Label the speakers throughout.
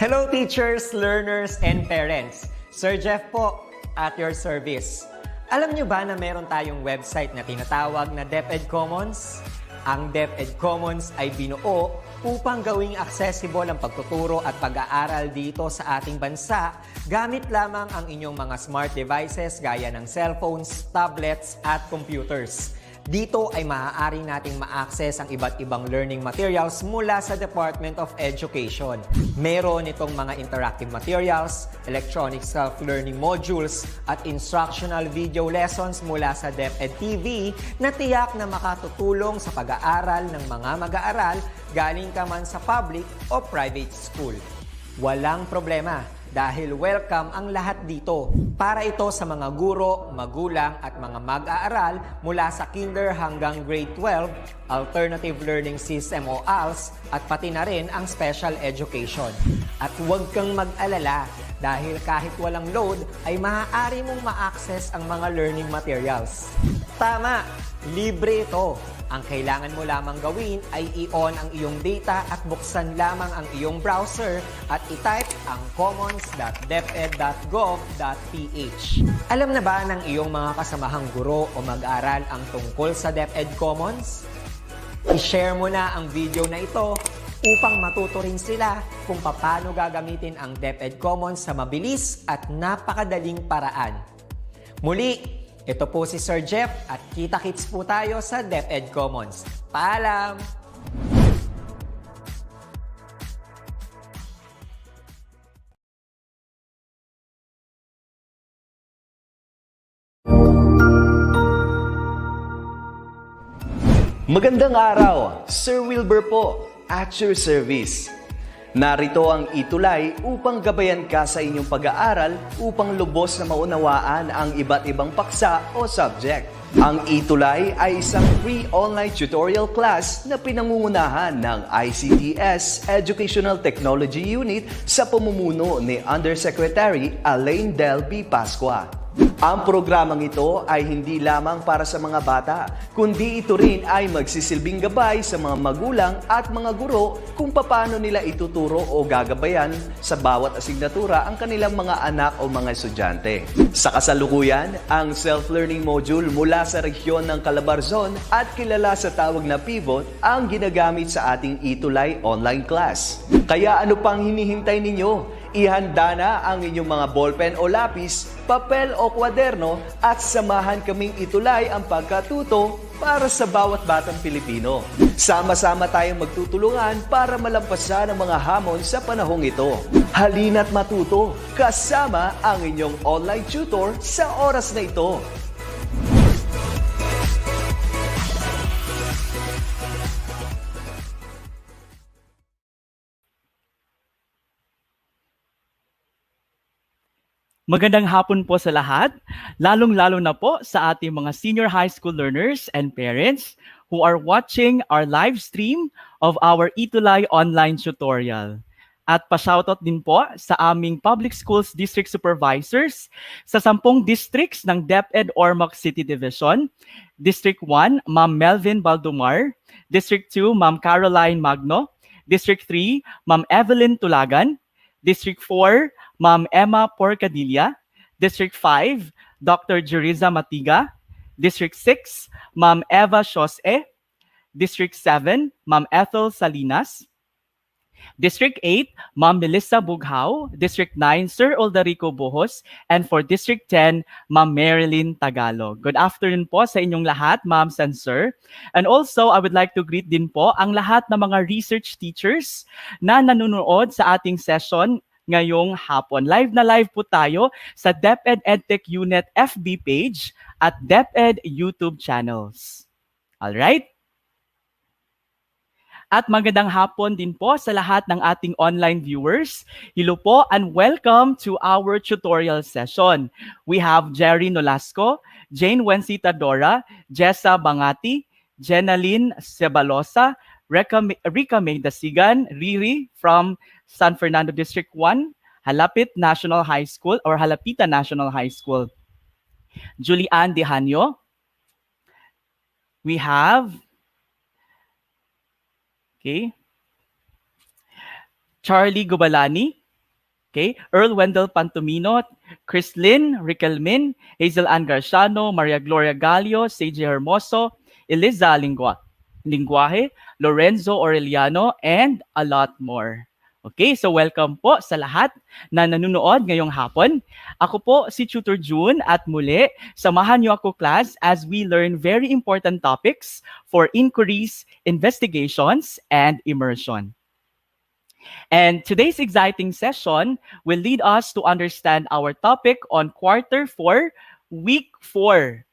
Speaker 1: Hello teachers, learners, and parents. Sir Jeff po, at your service. Alam nyo ba na meron tayong website na tinatawag na DepEd Commons? Ang DepEd Commons ay binuo upang gawing accessible ang pagtuturo at pag-aaral dito sa ating bansa gamit lamang ang inyong mga smart devices gaya ng cellphones, tablets, at computers. Dito ay maaari nating ma-access ang iba't ibang learning materials mula sa Department of Education. Meron itong mga interactive materials, electronic self-learning modules, at instructional video lessons mula sa DepEd TV na tiyak na makatutulong sa pag-aaral ng mga mag-aaral galing ka man sa public o private school. Walang problema dahil welcome ang lahat dito. Para ito sa mga guro, magulang at mga mag-aaral mula sa kinder hanggang grade 12, Alternative Learning System o ALS, at pati na rin ang special education. At huwag kang mag-alala dahil kahit walang load ay maaari mong ma-access ang mga learning materials. Tama! Libre ito. Ang kailangan mo lamang gawin ay i-on ang iyong data at buksan lamang ang iyong browser at i-type ang commons.deped.gov.ph. Alam na ba ng iyong mga kasamahang guro o mag-aral ang tungkol sa DepEd Commons? I-share mo na ang video na ito upang matuto rin sila kung paano gagamitin ang DepEd Commons sa mabilis at napakadaling paraan. Muli, ito po si Sir Jeff at kita-kits po tayo sa DepEd Commons. Paalam!
Speaker 2: Magandang araw, Sir Wilbur po, at your service. Narito ang itulay upang gabayan ka sa inyong pag-aaral upang lubos na maunawaan ang iba't ibang paksa o subject. Ang itulay ay isang free online tutorial class na pinangungunahan ng ICTS Educational Technology Unit sa pamumuno ni Undersecretary Elaine Del B. Pascua. Ang programang ito ay hindi lamang para sa mga bata, kundi ito rin ay magsisilbing gabay sa mga magulang at mga guro kung paano nila ituturo o gagabayan sa bawat asignatura ang kanilang mga anak o mga estudyante. Sa kasalukuyan, ang self-learning module mula sa rehiyon ng Calabarzon at kilala sa tawag na pivot ang ginagamit sa ating itulay online class. Kaya ano pang hinihintay ninyo? Ihanda na ang inyong mga ballpen o lapis, papel o kwaderno at samahan kaming itulay ang pagkatuto para sa bawat batang Pilipino. Sama-sama tayong magtutulungan para malampasan ang mga hamon sa panahong ito. Halina't matuto kasama ang inyong online tutor sa oras na ito.
Speaker 3: Magandang hapon po sa lahat, lalong-lalo na po sa ating mga senior high school learners and parents who are watching our live stream of our Itulay online tutorial. At pa-shoutout din po sa aming public schools district supervisors sa 10 districts ng DepEd Ormoc City Division. District 1, Ma'am Melvin Baldomar. District 2, Ma'am Caroline Magno. District 3, Ma'am Evelyn Tulagan. District 4, Ma'am Emma Porcadilla. District 5, Dr. Jeriza Matiga. District 6, Ma'am Eva Shose. District 7, Ma'am Ethel Salinas. District 8, Ma'am Melissa Bughao. District 9, Sir Oldarico Bohos. And for District 10, Ma'am Marilyn Tagalog. Good afternoon po sa inyong lahat, Ma'am and Sir. And also, I would like to greet din po ang lahat ng mga research teachers na nanonood sa ating session ngayong hapon. Live na live po tayo sa DepEd EdTech Unit FB page at DepEd YouTube channels. Alright? At magandang hapon din po sa lahat ng ating online viewers. Hello po and welcome to our tutorial session. We have Jerry Nolasco, Jane Wencita Dora, Jessa Bangati, Jenaline Sebalosa, Rica Maydasigan, Riri from San Fernando District 1, Halapit National High School or Halapita National High School. Julian Dehanyo. We have Charlie Gubalani, Okay, Earl Wendell Pantomino, Chrislyn Riquelmin, Hazel Ann Garciano, Maria Gloria Gallo, Seiji Hermoso, Eliza Linguaje, Lorenzo Aureliano, and a lot more. Okay, so welcome po sa lahat na nanonood ngayong hapon. Ako po si Tutor June at muli, samahan niyo ako class as we learn very important topics for inquiries, investigations, and immersion. And today's exciting session will lead us to understand our topic on quarter 4, week 4,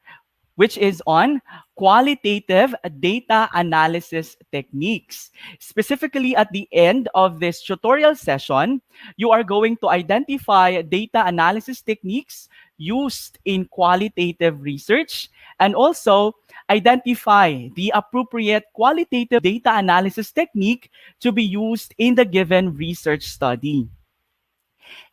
Speaker 3: which is on qualitative data analysis techniques. Specifically, at the end of this tutorial session, you are going to identify data analysis techniques used in qualitative research and also identify the appropriate qualitative data analysis technique to be used in the given research study.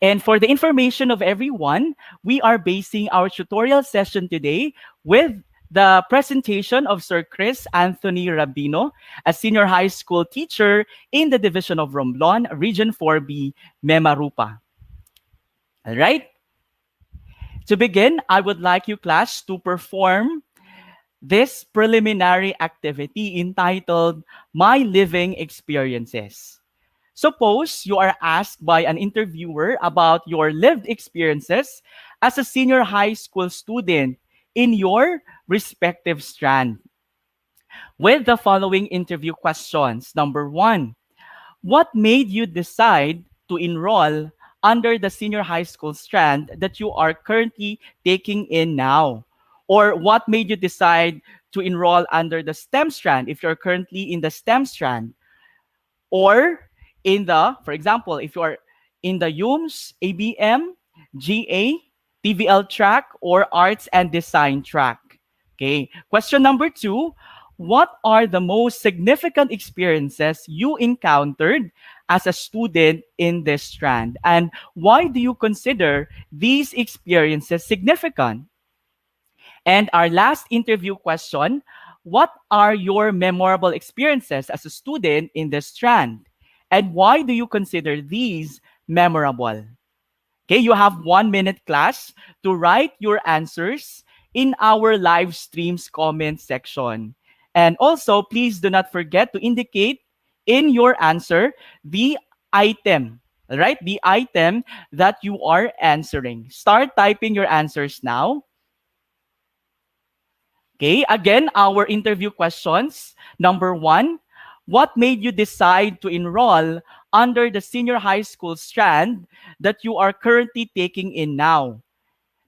Speaker 3: And for the information of everyone, we are basing our tutorial session today with the presentation of Sir Chris Anthony Rabino, a senior high school teacher in the Division of Romblon, Region 4B, Memarupa. All right? To begin, I would like you, class, to perform this preliminary activity entitled My Living Experiences. Suppose you are asked by an interviewer about your lived experiences as a senior high school student in your respective strand with the following interview questions. Number 1, what made you decide to enroll under the senior high school strand that you are currently taking in now? Or what made you decide to enroll under the STEM strand if you're currently in the STEM strand? Or in the, for example, if you are in the UMS, ABM, GA, TVL track, or Arts and Design track. Okay. Question number 2, what are the most significant experiences you encountered as a student in this strand? And why do you consider these experiences significant? And our last interview question, what are your memorable experiences as a student in this strand? And why do you consider these memorable? Okay, you have 1 minute, class, to write your answers in our live stream's comment section. And also, please do not forget to indicate in your answer the item, right? The item that you are answering. Start typing your answers now. Okay, again, our interview questions. Number 1, what made you decide to enroll under the senior high school strand that you are currently taking in now?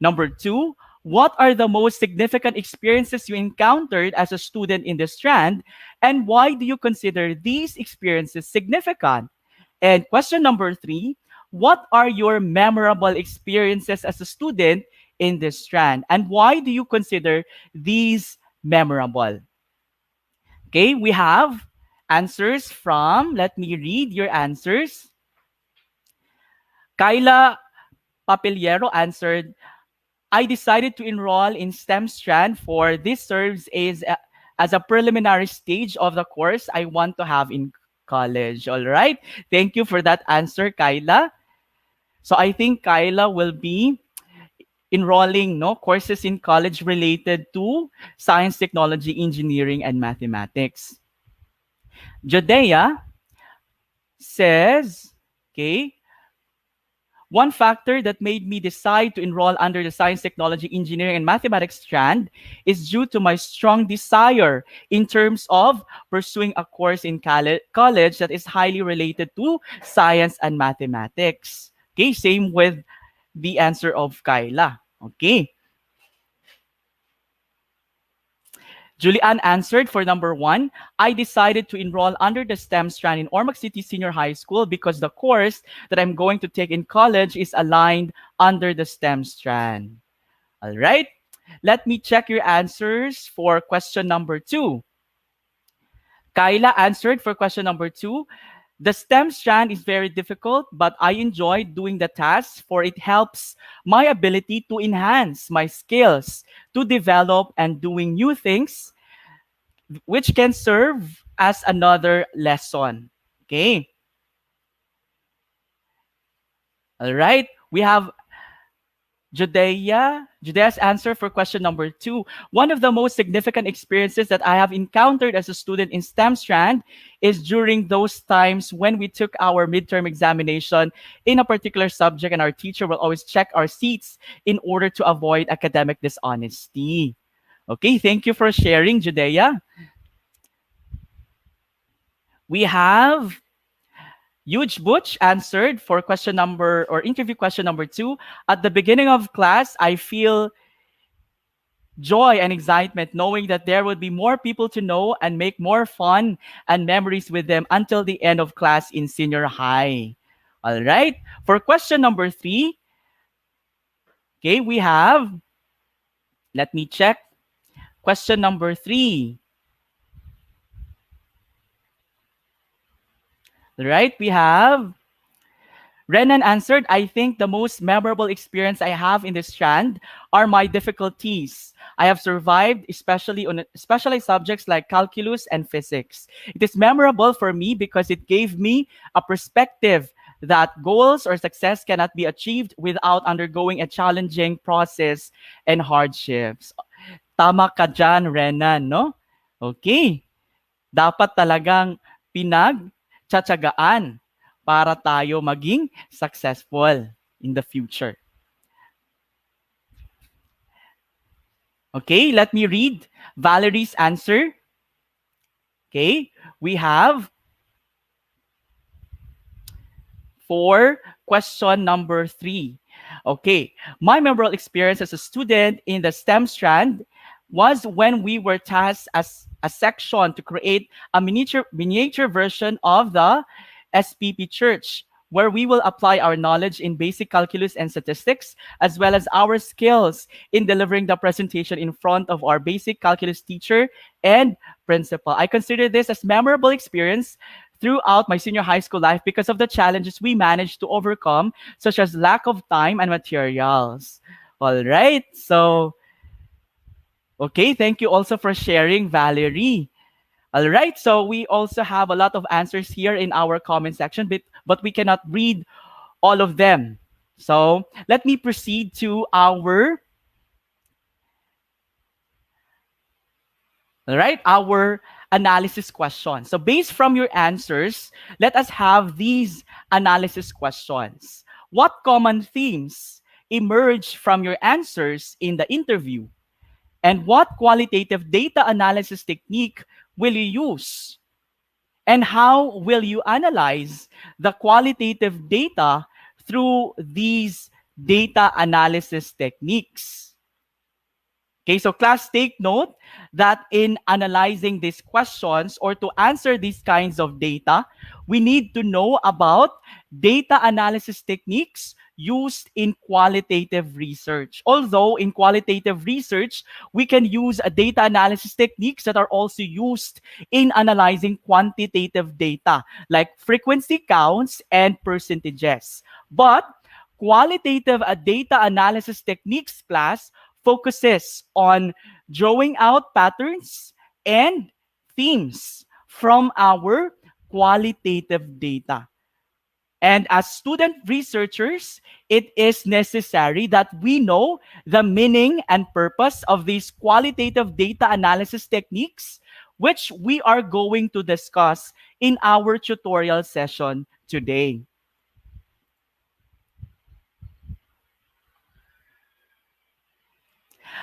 Speaker 3: Number 2, what are the most significant experiences you encountered as a student in the strand? And why do you consider these experiences significant? And question number 3, what are your memorable experiences as a student in this strand? And why do you consider these memorable? Okay, we have answers from, let me read your answers. Kyla Papiliero answered, I decided to enroll in STEM strand for this serves as a preliminary stage of the course I want to have in college. All right. Thank you for that answer, Kyla. So I think Kyla will be enrolling courses in college related to science, technology, engineering, and mathematics. Judea says, okay, one factor that made me decide to enroll under the science, technology, engineering, and mathematics strand is due to my strong desire in terms of pursuing a course in college that is highly related to science and mathematics. Okay, same with the answer of Kyla. Okay. Julianne answered for number 1, I decided to enroll under the STEM strand in Ormoc City Senior High School because the course that I'm going to take in college is aligned under the STEM strand. All right. Let me check your answers for question number 2. Kyla answered for question number 2. The STEM strand is very difficult, but I enjoy doing the tasks for it helps my ability to enhance my skills, to develop and doing new things, which can serve as another lesson. Okay. All right. We have Judea's answer for question number 2. One of the most significant experiences that I have encountered as a student in STEM strand is during those times when we took our midterm examination in a particular subject, and our teacher will always check our seats in order to avoid academic dishonesty. Okay, thank you for sharing, Judea. We have Huge Butch answered for question number or interview question number 2. At the beginning of class, I feel joy and excitement knowing that there would be more people to know and make more fun and memories with them until the end of class in senior high. All right. For question number 3, okay, we have, let me check. Question number 3. All right, we have Renan answered, I think the most memorable experience I have in this strand are my difficulties. I have survived, especially on specialized subjects like calculus and physics. It is memorable for me because it gave me a perspective that goals or success cannot be achieved without undergoing a challenging process and hardships. Tama ka dyan, Renan, no? Okay. Dapat talagang pinagtsatsagaan para tayo maging successful in the future. Okay, let me read Valerie's answer. Okay, we have for question number 3. Okay, my memorable experience as a student in the STEM strand was when we were tasked as a section to create a miniature version of the SPP Church, where we will apply our knowledge in basic calculus and statistics, as well as our skills in delivering the presentation in front of our basic calculus teacher and principal. I consider this as memorable experience throughout my senior high school life because of the challenges we managed to overcome, such as lack of time and materials. All right, so, okay, thank you also for sharing, Valerie. All right, so we also have a lot of answers here in our comment section, but we cannot read all of them. So let me proceed to our, all right, our analysis question. So based from your answers, let us have these analysis questions. What common themes emerge from your answers in the interview? And what qualitative data analysis technique will you use? And how will you analyze the qualitative data through these data analysis techniques? Okay, so class, take note that in analyzing these questions or to answer these kinds of data, we need to know about data analysis techniques used in qualitative research. Although in qualitative research, we can use data analysis techniques that are also used in analyzing quantitative data, like frequency counts and percentages. But qualitative data analysis techniques class focuses on drawing out patterns and themes from our qualitative data. And as student researchers, it is necessary that we know the meaning and purpose of these qualitative data analysis techniques, which we are going to discuss in our tutorial session today.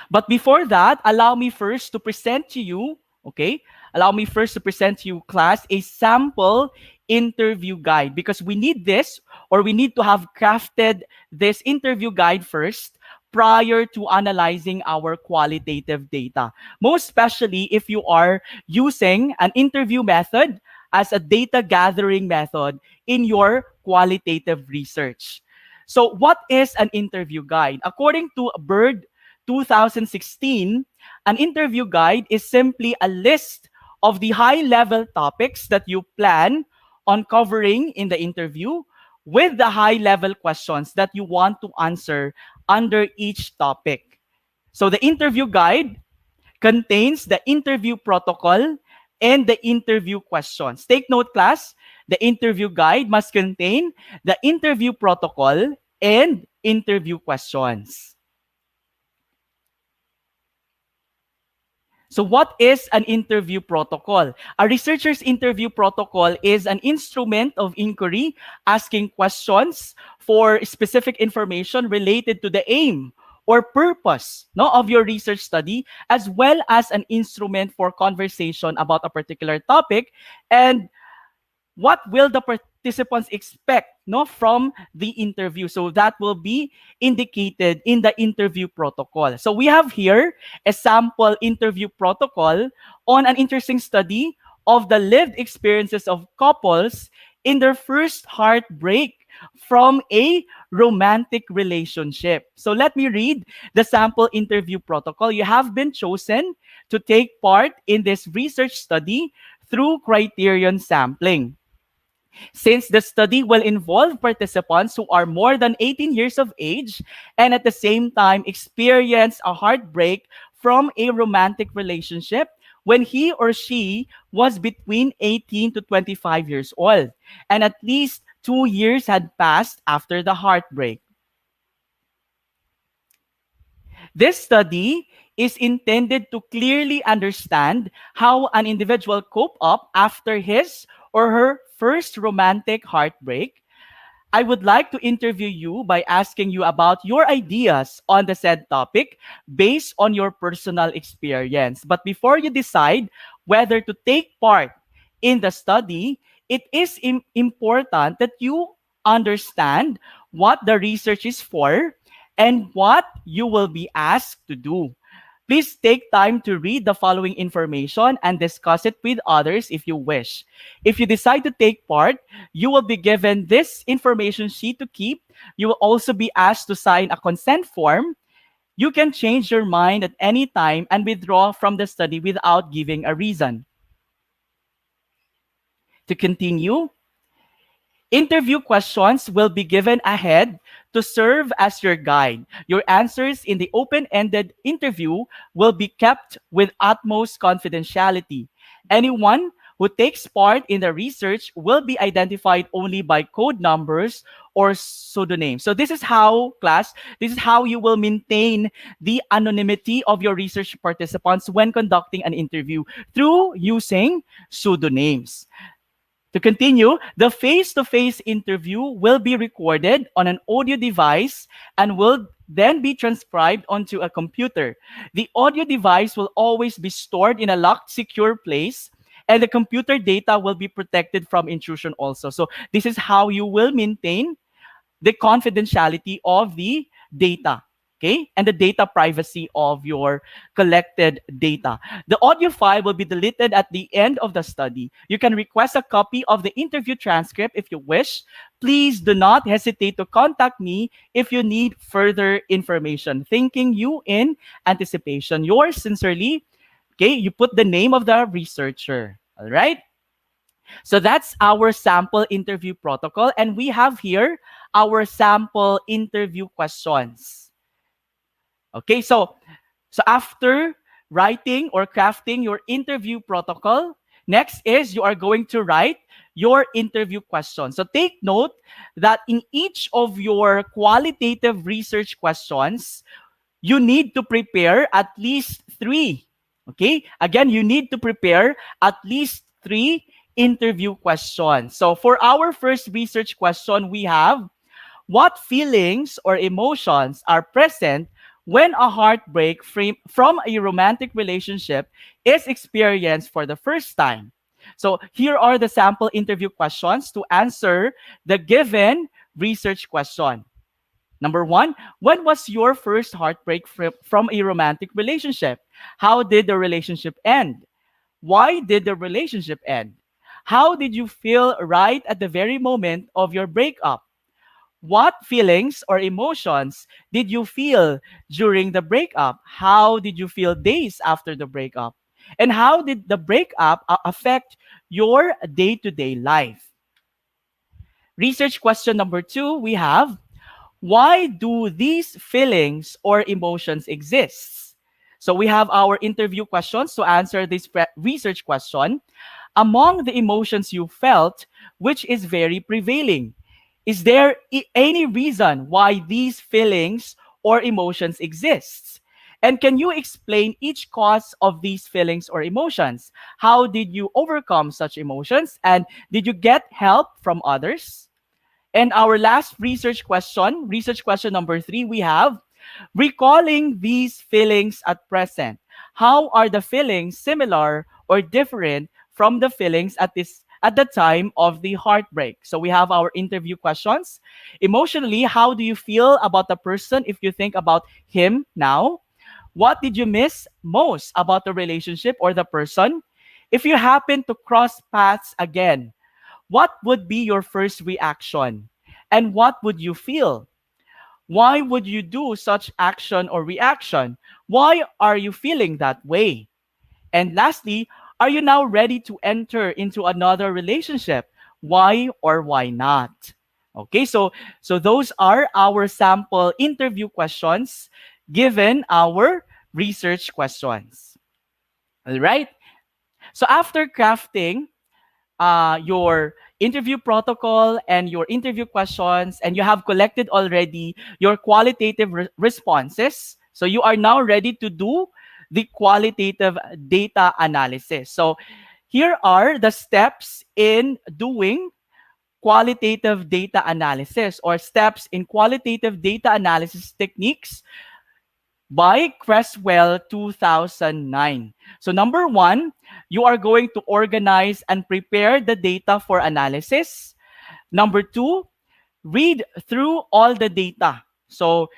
Speaker 3: But before that, allow me first to present to you, okay? Allow me first to present to you, class, a sample interview guide because we need this, or we need to have crafted this interview guide first prior to analyzing our qualitative data. Most especially if you are using an interview method as a data gathering method in your qualitative research. So what is an interview guide? According to Bird 2016, an interview guide is simply a list of the high-level topics that you plan on covering in the interview with the high-level questions that you want to answer under each topic. So the interview guide contains the interview protocol and the interview questions. Take note, class, the interview guide must contain the interview protocol and interview questions. So what is an interview protocol? A researcher's interview protocol is an instrument of inquiry asking questions for specific information related to the aim or purpose, no, of your research study, as well as an instrument for conversation about a particular topic and what will the participants expect, no, from the interview. So that will be indicated in the interview protocol. So we have here a sample interview protocol on an interesting study of the lived experiences of couples in their first heartbreak from a romantic relationship. So let me read the sample interview protocol. You have been chosen to take part in this research study through criterion sampling. Since the study will involve participants who are more than 18 years of age and at the same time experience a heartbreak from a romantic relationship when he or she was between 18 to 25 years old, and at least 2 years had passed after the heartbreak. This study is intended to clearly understand how an individual cope up after his or her first romantic heartbreak. I would like to interview you by asking you about your ideas on the said topic based on your personal experience. But before you decide whether to take part in the study, it is important that you understand what the research is for and what you will be asked to do. Please take time to read the following information and discuss it with others if you wish. If you decide to take part, you will be given this information sheet to keep. You will also be asked to sign a consent form. You can change your mind at any time and withdraw from the study without giving a reason. To continue, interview questions will be given ahead to serve as your guide. Your answers in the open-ended interview will be kept with utmost confidentiality. Anyone who takes part in the research will be identified only by code numbers or pseudonyms. So this is how, class, this is how you will maintain the anonymity of your research participants when conducting an interview through using pseudonyms. To continue, the face-to-face interview will be recorded on an audio device and will then be transcribed onto a computer. The audio device will always be stored in a locked, secure place, and the computer data will be protected from intrusion also. So this is how you will maintain the confidentiality of the data. Okay, and the data privacy of your collected data. The audio file will be deleted at the end of the study. You can request a copy of the interview transcript if you wish. Please do not hesitate to contact me if you need further information. Thanking you in anticipation. Yours sincerely. Okay, you put the name of the researcher. All right. So that's our sample interview protocol, and we have here our sample interview questions. Okay, so after writing or crafting your interview protocol, next is you are going to write your interview questions. So take note that in each of your qualitative research questions, you need to prepare at least 3. Okay, again, you need to prepare at least 3 interview questions. So for our first research question, we have, what feelings or emotions are present when a heartbreak from a romantic relationship is experienced for the first time? So here are the sample interview questions to answer the given research question. Number 1, when was your first heartbreak from a romantic relationship? How did the relationship end? Why did the relationship end? How did you feel right at the very moment of your breakup? What feelings or emotions did you feel during the breakup? How did you feel days after the breakup? And how did the breakup affect your day-to-day life? Research question number 2, we have, why do these feelings or emotions exist? So we have our interview questions to answer this research question. Among the emotions you felt, which is very prevailing? Is there any reason why these feelings or emotions exist? And can you explain each cause of these feelings or emotions? How did you overcome such emotions? And did you get help from others? And our last research question number 3, we have recalling these feelings at present. How are the feelings similar or different from the feelings at the time of the heartbreak? So we have our interview questions. Emotionally, how do you feel about the person if you think about him now? What did you miss most about the relationship or the person? If you happen to cross paths again, what would be your first reaction? And what would you feel? Why would you do such action or reaction? Why are you feeling that way? And lastly, are you now ready to enter into another relationship? Why or why not? Okay, so those are our sample interview questions given our research questions. All right. So after crafting your interview protocol and your interview questions, and you have collected already your qualitative responses. So you are now ready to do the qualitative data analysis. So here are the steps in doing qualitative data analysis, or steps in qualitative data analysis techniques by Creswell 2009. So number 1, you are going to organize and prepare the data for analysis. Number 2, read through all the data. So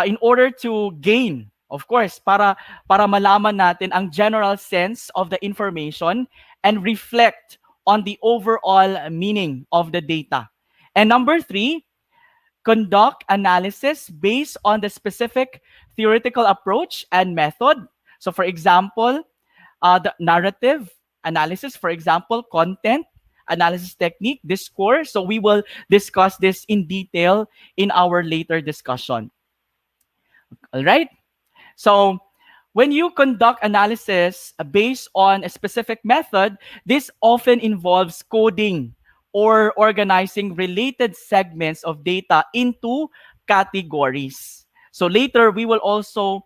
Speaker 3: in order to gain, of course, para malaman natin ang general sense of the information and reflect on the overall meaning of the data. And number 3, conduct analysis based on the specific theoretical approach and method. So for example, the narrative analysis, for example, content analysis technique, discourse. So we will discuss this in detail in our later discussion. All right? So when you conduct analysis based on a specific method, this often involves coding or organizing related segments of data into categories. So later, we will also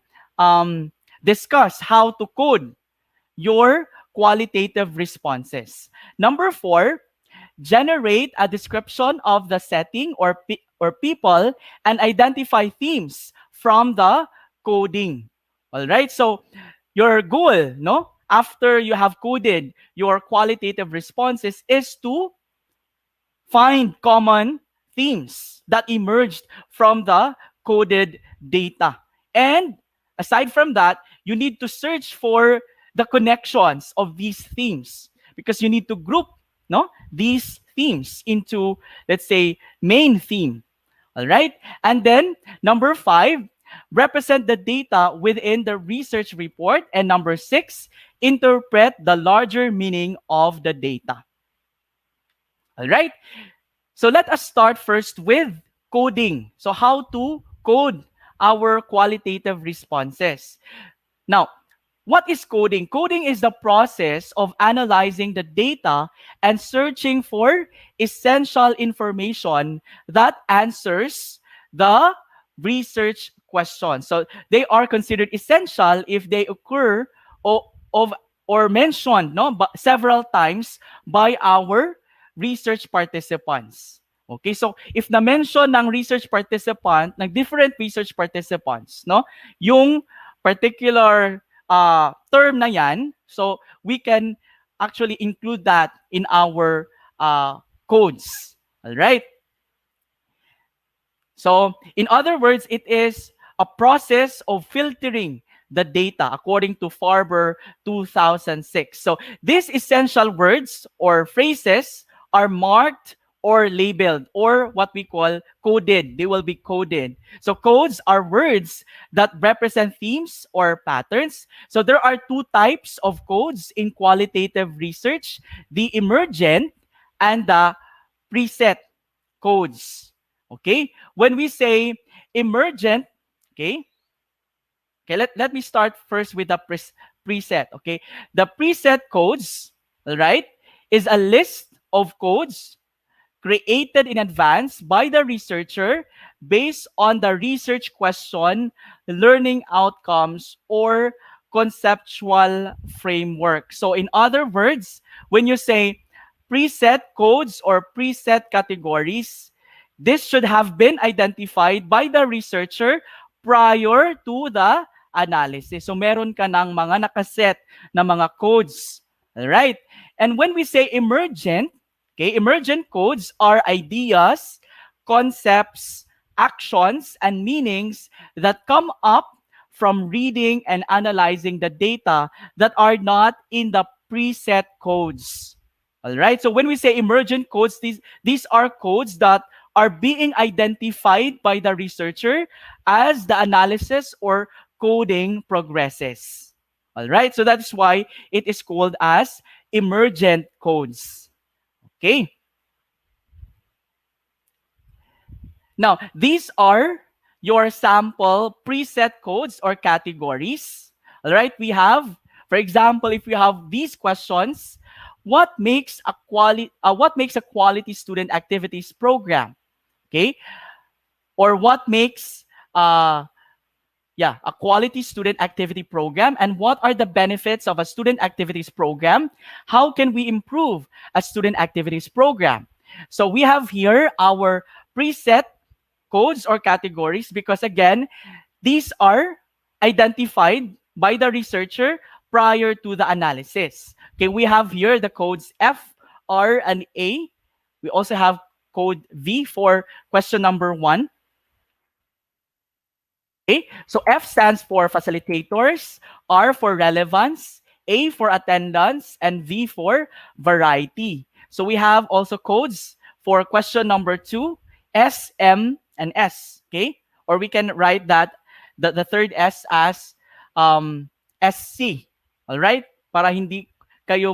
Speaker 3: discuss how to code your qualitative responses. Number 4, generate a description of the setting or people and identify themes from the coding. All right? So your goal, no? After you have coded your qualitative responses is to find common themes that emerged from the coded data. And aside from that, you need to search for the connections of these themes, because you need to group, no, these themes into, let's say, main theme. All right? And then number 5, represent the data within the research report. And number 6, interpret the larger meaning of the data. All right? So let us start first with coding. So how to code our qualitative responses. Now, what is coding? Coding is the process of analyzing the data and searching for essential information that answers the research question. So they are considered essential if they occur or mentioned, no, but several times by our research participants. Okay, so if na-mention ng research participant, ng different research participants, no, yung particular term na yan, so we can actually include that in our codes. All right? So, in other words, it is a process of filtering the data according to Farber 2006. So, these essential words or phrases are marked or labeled, or what we call coded. They will be coded. So codes are words that represent themes or patterns. So there are 2 types of codes in qualitative research: the emergent and the preset codes. Okay? When we say emergent, okay, let me start first with the preset. Okay? The preset codes, all right, is a list of codes created in advance by the researcher based on the research question, learning outcomes, or conceptual framework. So in other words, when you say preset codes or preset categories, this should have been identified by the researcher prior to the analysis. So meron ka ng mga nakaset na mga codes. Alright? And when we say emergent, okay, emergent codes are ideas, concepts, actions, and meanings that come up from reading and analyzing the data that are not in the preset codes. All right. So when we say emergent codes, these are codes that are being identified by the researcher as the analysis or coding progresses. All right. So that's why it is called as emergent codes. Okay. Now, these are your sample preset codes or categories. All right. We have, for example, if you have these questions, what makes a quality student activities program? Okay, or what makes a quality student activity program, and what are the benefits of a student activities program? How can we improve a student activities program? So we have here our preset codes or categories because again, these are identified by the researcher prior to the analysis. Okay, we have here the codes F, R, and A. We also have code V for question number 1. Okay, so F stands for facilitators, R for relevance, A for attendance, and V for variety. So we have also codes for question number 2, S, M, and S. Okay, or we can write that the third S as SC. All right, para hindi kayo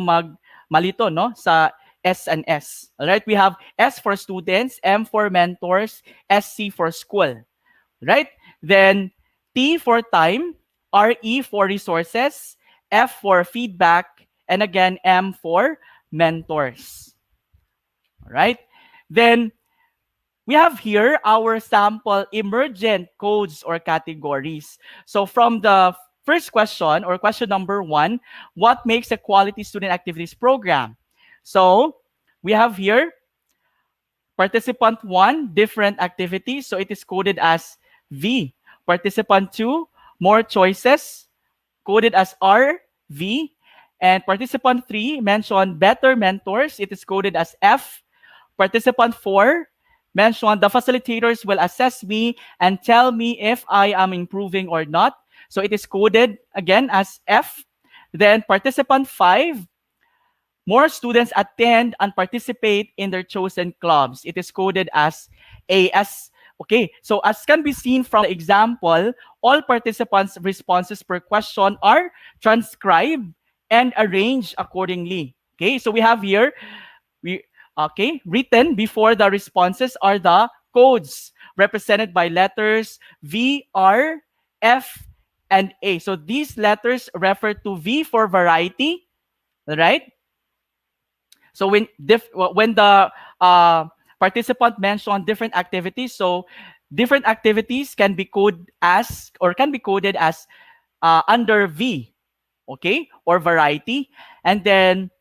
Speaker 3: malito no sa S and S. All right, we have S for students, M for mentors, SC for school. Right? Then T for time, RE for resources, F for feedback, and again M for mentors. All right? Then we have here our sample emergent codes or categories. So from the first question or question number 1, what makes a quality student activities program? So we have here participant 1, different activities. So it is coded as V. Participant 2, more choices, coded as R, V. And participant 3 mentioned better mentors. It is coded as F. Participant 4 mentioned the facilitators will assess me and tell me if I am improving or not. So it is coded again as F. Then participant 5, more students attend and participate in their chosen clubs. It is coded as AS. Okay, so as can be seen from the example, all participants' responses per question are transcribed and arranged accordingly. Okay, so we have here, written before the responses are the codes represented by letters V, R, F, and A. So these letters refer to V for variety, right? So when the participant mentioned different activities, so different activities can be coded as under V, okay, or variety, and then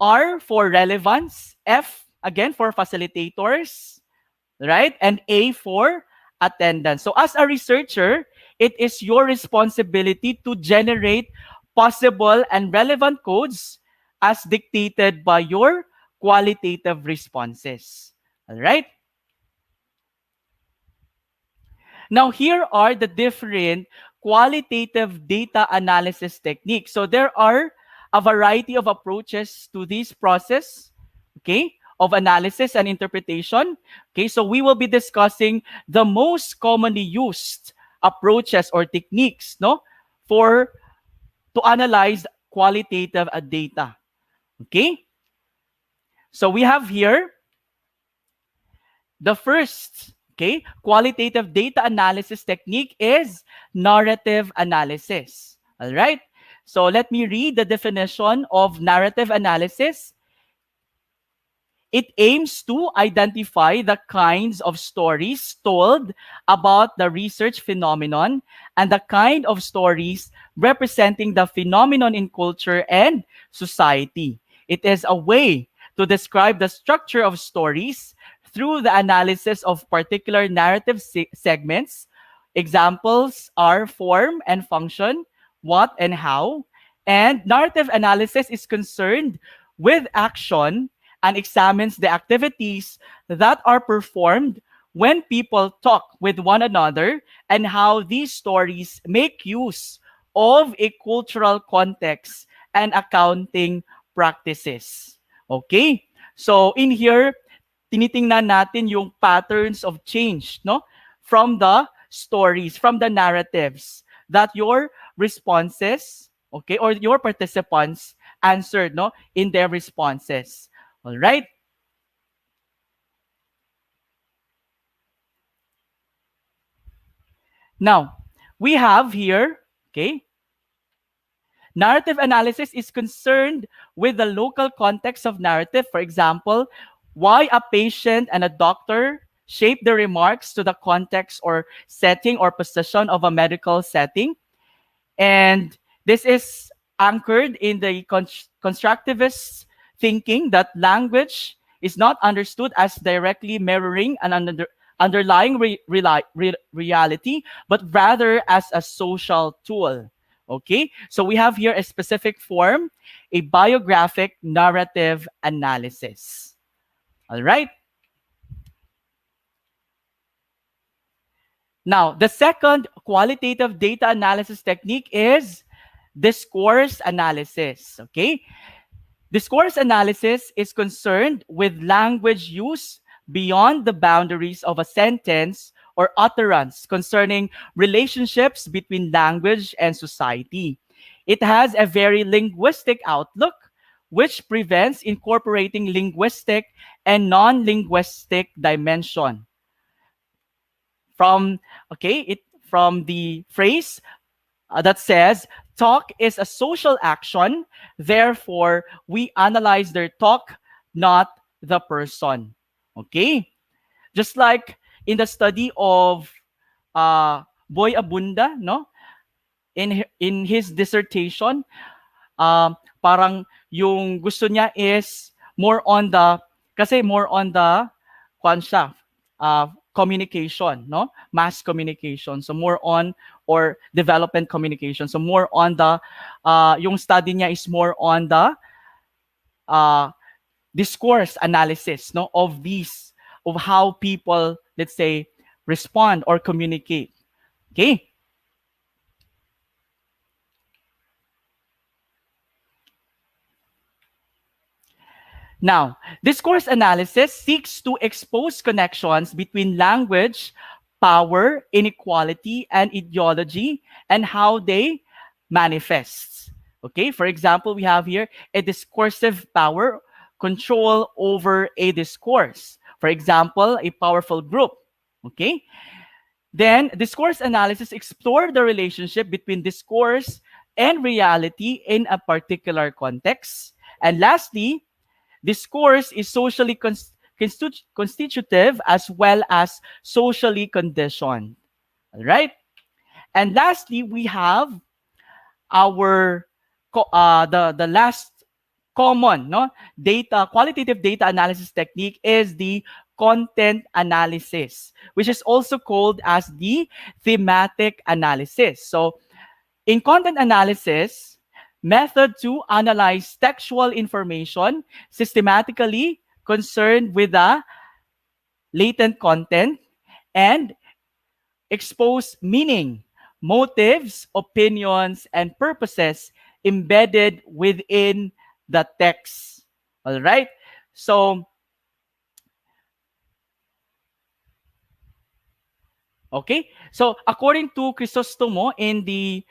Speaker 3: R for relevance, F again for facilitators, right, and A for attendance. So as a researcher, it is your responsibility to generate possible and relevant codes as dictated by your qualitative responses. All right? Now, here are the different qualitative data analysis techniques. So there are a variety of approaches to this process, okay, of analysis and interpretation. Okay, so we will be discussing the most commonly used approaches or techniques, to analyze qualitative data. Okay? So we have here the first, okay, qualitative data analysis technique is narrative analysis. All right? So let me read the definition of narrative analysis. It aims to identify the kinds of stories told about the research phenomenon and the kind of stories representing the phenomenon in culture and society. It is a way to describe the structure of stories through the analysis of particular narrative segments. Examples are form and function, what and how. And narrative analysis is concerned with action and examines the activities that are performed when people talk with one another and how these stories make use of a cultural context and accounting practices. Okay? So in here, tinitingnan natin yung patterns of change, no? From the stories, from the narratives that your responses, okay, or your participants answered, no, in their responses. All right? Now, we have here, okay, narrative analysis is concerned with the local context of narrative. For example, why a patient and a doctor shape their remarks to the context or setting or position of a medical setting. And this is anchored in the constructivist thinking that language is not understood as directly mirroring an underlying reality, but rather as a social tool. Okay, so we have here a specific form, a biographic narrative analysis. All right. Now, the second qualitative data analysis technique is discourse analysis. Okay, discourse analysis is concerned with language use beyond the boundaries of a sentence or utterance concerning relationships between language and society. It has a very linguistic outlook, which prevents incorporating linguistic and non-linguistic dimension. From from the phrase that says talk is a social action, therefore we analyze their talk, not the person. Okay, just like in the study of Boy Abunda, no, in his dissertation, parang yung gusto niya is more on the, kasi more on the kwan siya, communication, no? Mass communication. So more on, or development communication. So more on the, yung study niya is more on the discourse analysis, no? Of these, of how people, let's say, respond or communicate. Okay? Now, discourse analysis seeks to expose connections between language, power, inequality, and ideology, and how they manifest. Okay, for example, we have here a discursive power, control over a discourse. For example, a powerful group. Okay, then discourse analysis explore the relationship between discourse and reality in a particular context. And lastly, discourse is socially constitutive as well as socially conditioned. All right? And lastly, we have our the last common, no, data qualitative data analysis technique is the content analysis, which is also called as the thematic analysis. So in content analysis, method to analyze textual information systematically concerned with the latent content and expose meaning, motives, opinions, and purposes embedded within the text. All right? So, okay? So, according to Crisostomo in the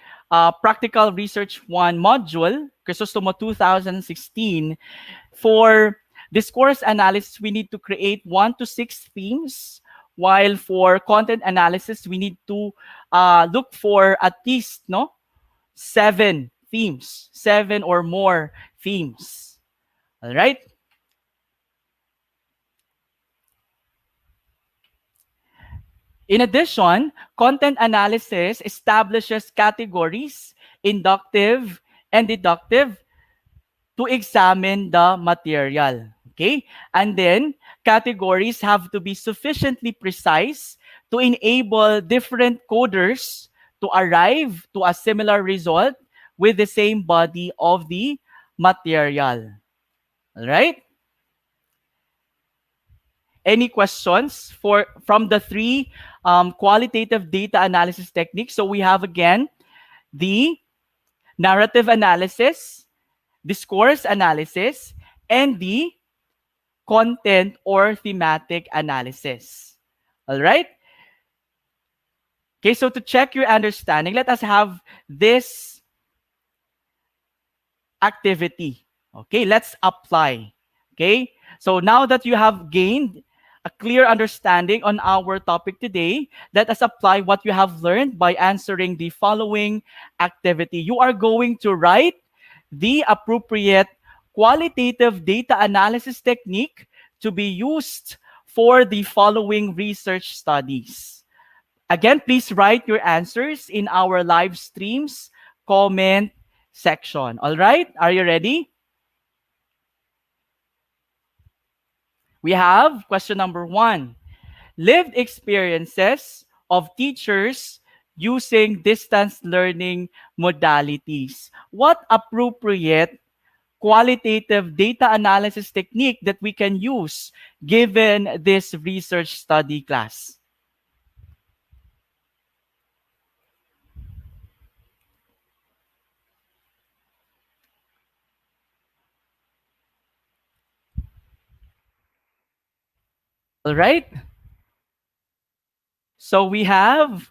Speaker 3: Practical Research 1 module, Crisostomo 2016, for discourse analysis, we need to create 1 to 6 themes, while for content analysis, we need to look for at least 7 themes, 7 or more themes. All right? In addition, content analysis establishes categories, inductive and deductive, to examine the material. Okay? And then, categories have to be sufficiently precise to enable different coders to arrive to a similar result with the same body of the material. All right? Any questions from the three qualitative data analysis techniques? So we have again the narrative analysis, discourse analysis, and the content or thematic analysis. All right? Okay, so to check your understanding, let us have this activity. Okay, let's apply. Okay, so now that you have gained a clear understanding on our topic today, let us apply what you have learned by answering the following activity. You are going to write the appropriate qualitative data analysis technique to be used for the following research studies. Again, please write your answers in our live streams comment section. All right? Are you ready? We have question number 1. Lived experiences of teachers using distance learning modalities. What appropriate qualitative data analysis technique that we can use given this research study class? All right? So we have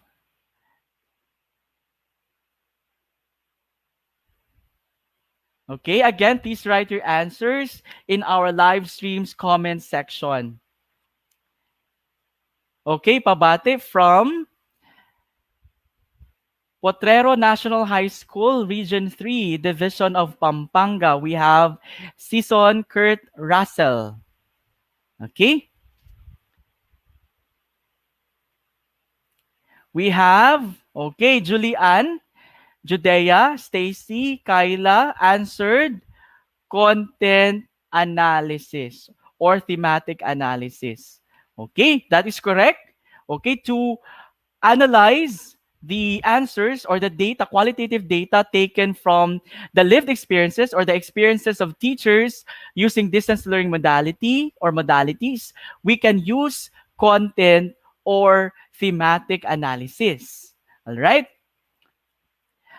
Speaker 3: okay, again, please write your answers in our live streams comment section. Okay, Pabate from Potrero National High School, Region 3, Division of Pampanga. We have Season Kurt Russell. Okay. We have, okay, Julian, Judea, Stacy, Kyla answered content analysis or thematic analysis. Okay, that is correct. Okay, to analyze the answers or the data, qualitative data taken from the lived experiences or the experiences of teachers using distance learning modality or modalities, we can use content or thematic analysis. All right?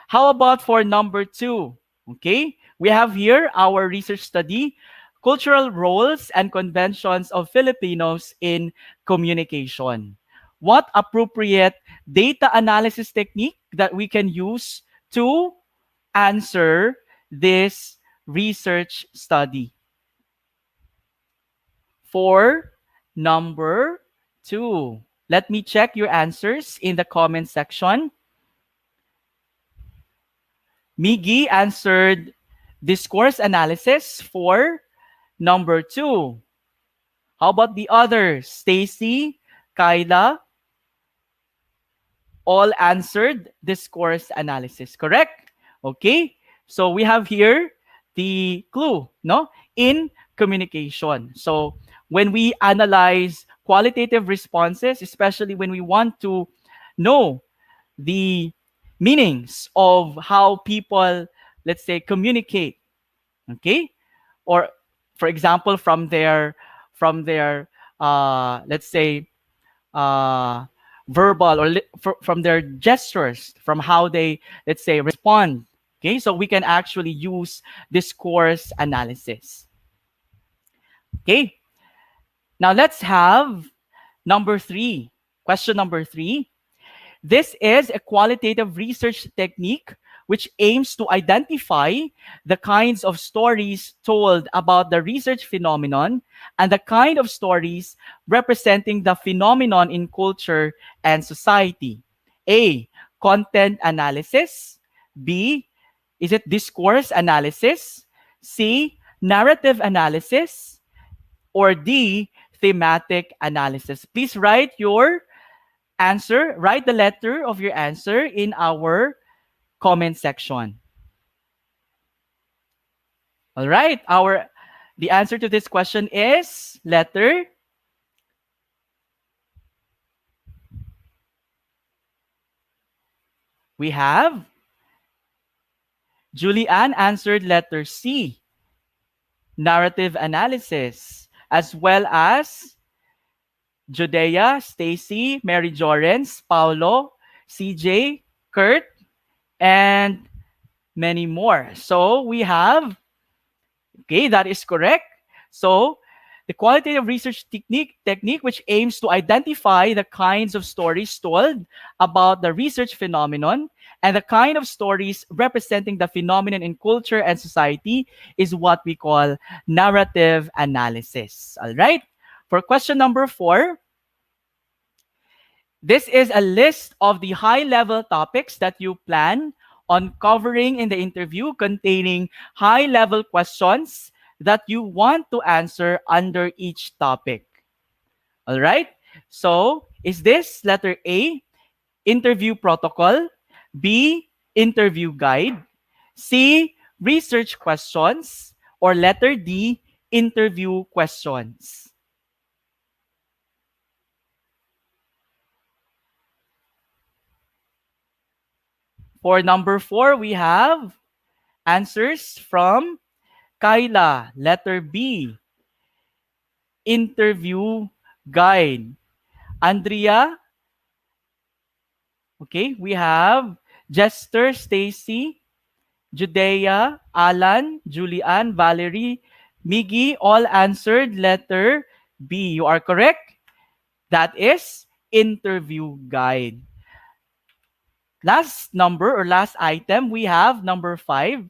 Speaker 3: How about for number 2? Okay, we have here our research study, cultural roles and conventions of Filipinos in communication. What appropriate data analysis technique that we can use to answer this research study? For number 2, let me check your answers in the comment section. Miggy answered discourse analysis for number 2. How about the others? Stacy, Kyla, all answered discourse analysis, correct? Okay, so we have here the clue, no? In communication. So when we analyze qualitative responses, especially when we want to know the meanings of how people, let's say, communicate, okay? Or for example, from their let's say verbal or from their gestures, from how they, let's say, respond. Okay, so we can actually use discourse analysis. Okay, now let's have number 3. Question number 3. This is a qualitative research technique which aims to identify the kinds of stories told about the research phenomenon and the kind of stories representing the phenomenon in culture and society. A, content analysis. B, is it discourse analysis? C, narrative analysis. Or D, thematic analysis. Please write your answer, write the letter of your answer in our comment section. All right, the answer to this question is letter. We have Julianne answered letter C, narrative analysis, as well as Judea, Stacy, Mary Jorens, Paulo, CJ, Kurt, and many more. So we have, okay, that is correct. So the qualitative research technique which aims to identify the kinds of stories told about the research phenomenon and the kind of stories representing the phenomenon in culture and society is what we call narrative analysis. All right? For question number 4, this is a list of the high-level topics that you plan on covering in the interview, containing high-level questions that you want to answer under each topic. All right? So, is this letter A, interview protocol, B, interview guide, C, research questions, or letter D, interview questions? For number 4, we have answers from Kyla, letter B, interview guide. Andrea, okay, we have Jester, Stacy, Judea, Alan, Julianne, Valerie, Miggy, all answered letter B. You are correct. That is interview guide. Last number or last item, we have number 5.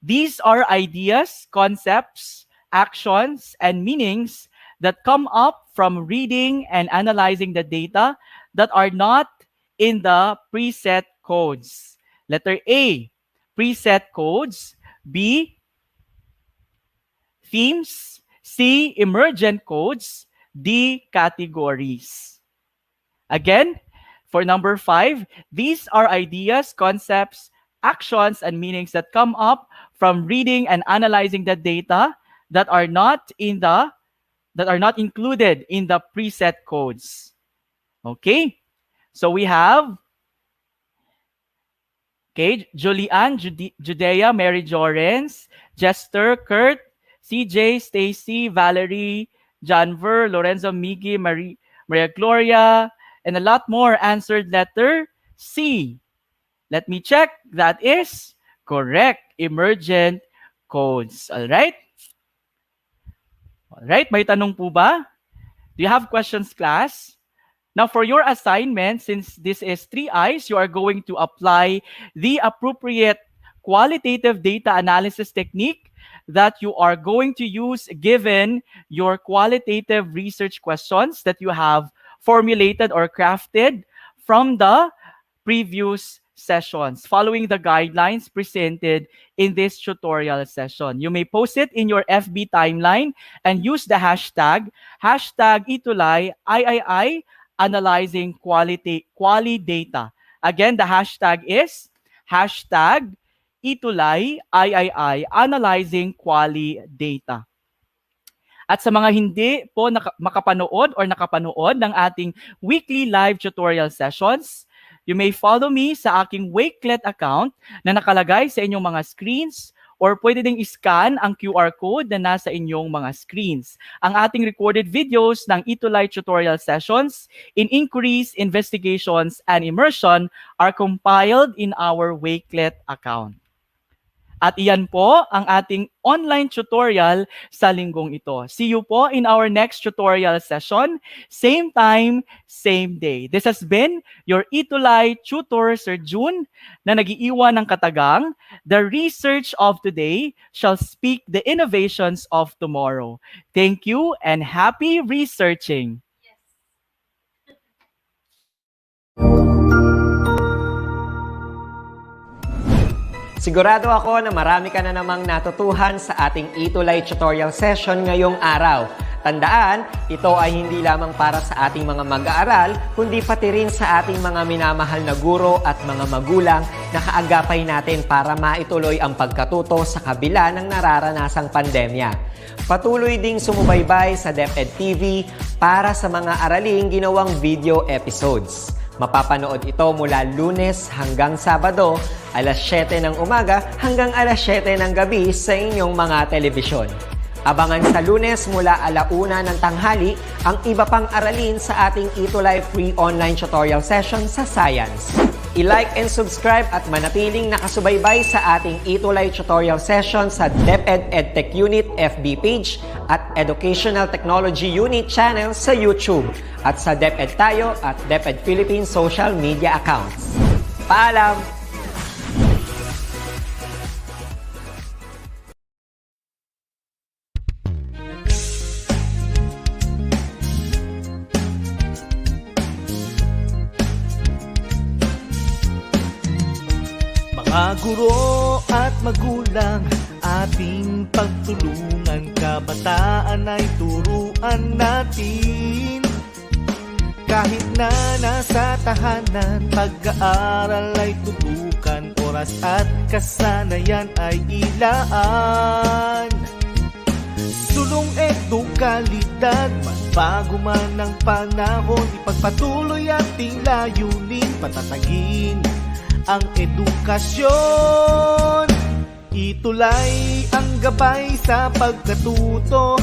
Speaker 3: These are ideas, concepts, actions, and meanings that come up from reading and analyzing the data that are not in the preset codes. Letter A, preset codes. B, themes. C, emergent codes. D, categories. Again, for number 5, these are ideas, concepts, actions, and meanings that come up from reading and analyzing the data that are not included in the preset codes. Okay? So we have Julianne, Judea, Mary Jorens, Jester, Kurt, CJ, Stacy, Valerie, Janver, Lorenzo, Miggy, Maria Gloria, and a lot more answered letter C. Let me check. That is correct. Emergent codes. All right? All right. May tanong po ba? Do you have questions, class? Now, for your assignment, since this is 3 I's, you are going to apply the appropriate qualitative data analysis technique that you are going to use given your qualitative research questions that you have formulated or crafted from the previous sessions, following the guidelines presented in this tutorial session. You may post it in your FB timeline and use the hashtag #Itulay III analyzing quality data. Again, the hashtag is #Itulay III analyzing quali data. At sa mga hindi po makapanood or nakapanood ng ating weekly live tutorial sessions, you may follow me sa aking Wakelet account na nakalagay sa inyong mga screens, or pwede ding i-scan ang QR code na nasa inyong mga screens. Ang ating recorded videos ng Itulay tutorial sessions in inquiries, investigations, and immersion are compiled in our Wakelet account. At iyan po ang ating online tutorial sa linggong ito. See you po in our next tutorial session. Same time, same day. This has been your Itulay Tutor Sir June na nag-iiwan ng katagang, the research of today shall speak the innovations of tomorrow. Thank you and happy researching.
Speaker 1: Sigurado ako na marami ka na namang natutuhan sa ating Itulay tutorial session ngayong araw. Tandaan, ito ay hindi lamang para sa ating mga mag-aaral, kundi pati rin sa ating mga minamahal na guro at mga magulang na kaagapay natin para maituloy ang pagkatuto sa kabila ng nararanasang pandemya. Patuloy ding sumubaybay sa DepEd TV para sa mga araling ginawang video episodes. Mapapanood ito mula Lunes hanggang Sabado, alas 7 ng umaga hanggang alas 7 ng gabi sa inyong mga telebisyon. Abangan sa Lunes mula 1:00 ng tanghali ang iba pang aralin sa ating Itulay free online tutorial session sa Science. I-like and subscribe at manatiling nakasubaybay sa ating Itulay tutorial session sa DepEd EdTech Unit FB page at Educational Technology Unit channel sa YouTube at sa DepEd Tayo at DepEd Philippines social media accounts. Paalam!
Speaker 4: Mga guro at magulang, ating pagtulungan, kabataan ay turuan natin. Kahit na nasa tahanan, pag-aaral ay tutukan, oras at kasanayan ay ilaan. Sulong edukalidad, magbago man ang panahon, ipagpatuloy ating layunin, patatagin ang edukasyon. Itulay ang gabay sa pagkatuto,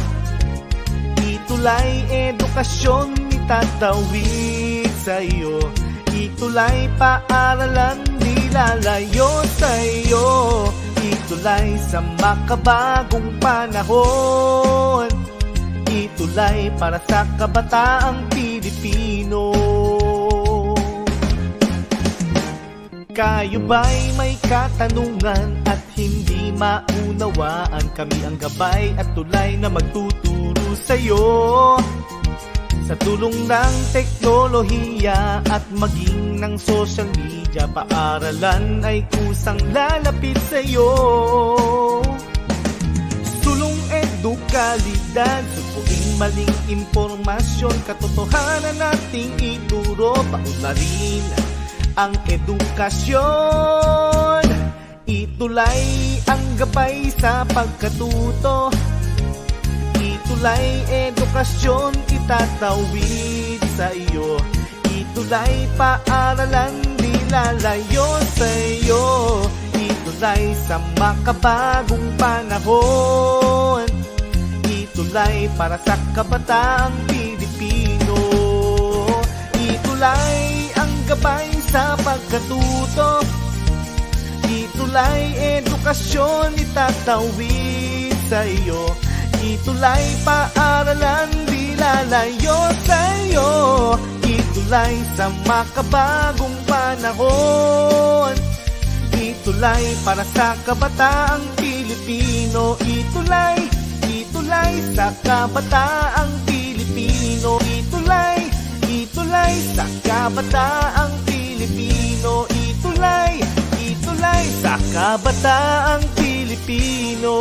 Speaker 4: itulay edukasyon itatawid sa iyo, itulay paaralan di lalayo sa iyo, itulay sa makabagong panahon, itulay para sa kabataang Pilipino. Kayo ba'y may katanungan at hindi maunawaan? Kami ang gabay at tulay na magtuturo sa'yo. Sa tulong ng teknolohiya at maging ng social media, paaralan ay kusang lalapit sa'yo. Sulong edukalidad, supuin maling impormasyon, katotohanan nating ituro, paunlarin ang edukasyon. Itulay ang gabay sa pagkatuto, itulay edukasyon itatawid sa iyo, itulay paaralan di lalayo sa iyo, itulay sa makabagong panahon, itulay para sa kabataang Pilipino. Itulay ang gabay sa pagkatuto, itulay edukasyon itatawid sa iyo, itulay paaralan di lalayo sa iyo, itulay sa makabagong panahon, itulay para sa kabataang Pilipino, itulay, itulay sa kabataang Pilipino, itulay, itulay sa kabataang Pilipino, itulay, itulay sa kabataang Pilipino.